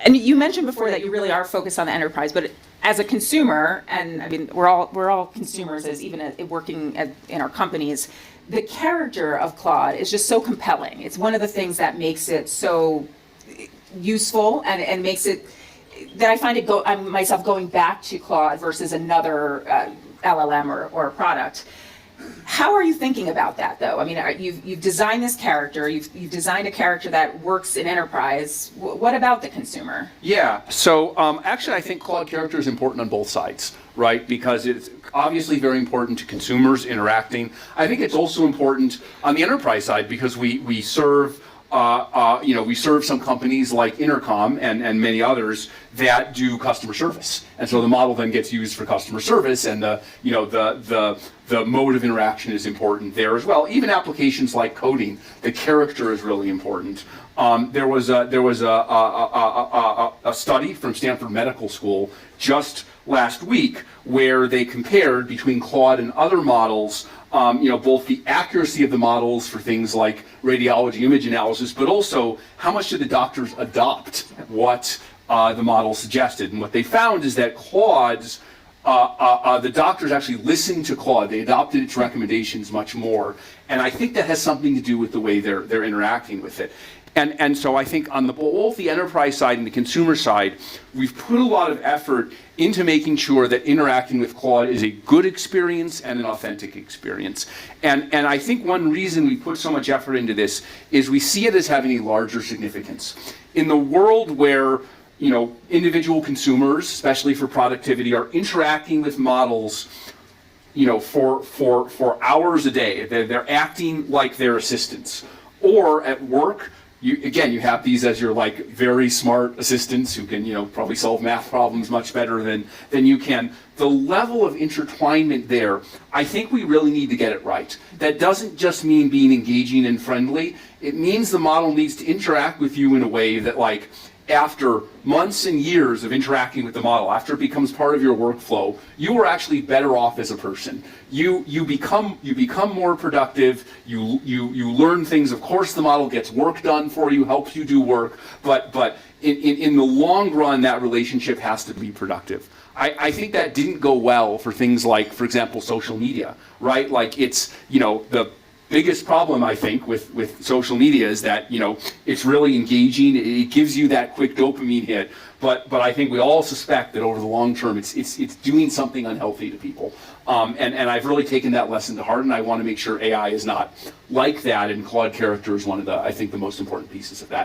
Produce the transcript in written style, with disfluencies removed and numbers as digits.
And you mentioned before that you really are focused on the enterprise, but as a consumer, and I mean, we're all consumers as even working in our companies, the character of Claude is just so compelling. It's one of the things that makes it so useful and makes it that I find myself going back to Claude versus another LLM or a product. How are you thinking about that, though? I mean, you've designed this character. You've designed a character that works in enterprise. What about the consumer? Yeah. So actually, I think Claude character is important on both sides, right? Because it's obviously very important to consumers interacting. I think it's also important on the enterprise side because we serve. We serve some companies like Intercom and many others that do customer service, and so the model then gets used for customer service, and the mode of interaction is important there as well. Even applications like coding, the character is really important. There was a study from Stanford Medical School just last week where they compared between Claude and other models. Both the accuracy of the models for things like radiology image analysis, but also how much did the doctors adopt what the model suggested. And what they found is that Claude's, the doctors actually listened to Claude. They adopted its recommendations much more. And I think that has something to do with the way they're interacting with it. And so I think on both the enterprise side and the consumer side, we've put a lot of effort into making sure that interacting with Claude is a good experience and an authentic experience. And I think one reason we put so much effort into this is we see it as having a larger significance. In the world where individual consumers, especially for productivity, are interacting with models for hours a day. They're acting like their assistants. Or at work, you have these as your very smart assistants who can probably solve math problems much better than you can. The level of intertwinement there, I think we really need to get it right. That doesn't just mean being engaging and friendly. It means the model needs to interact with you in a way that after months and years of interacting with the model, after it becomes part of your workflow, you are actually better off as a person. You become more productive. You learn things. Of course, the model gets work done for you, helps you do work. But in the long run, that relationship has to be productive. I think that didn't go well for things like, for example, social media, right? It's the biggest problem I think with social media is that it's really engaging. It gives you that quick dopamine hit, but I think we all suspect that over the long term it's doing something unhealthy to people. And I've really taken that lesson to heart, and I want to make sure AI is not like that. And Claude character is one of the most important pieces of that.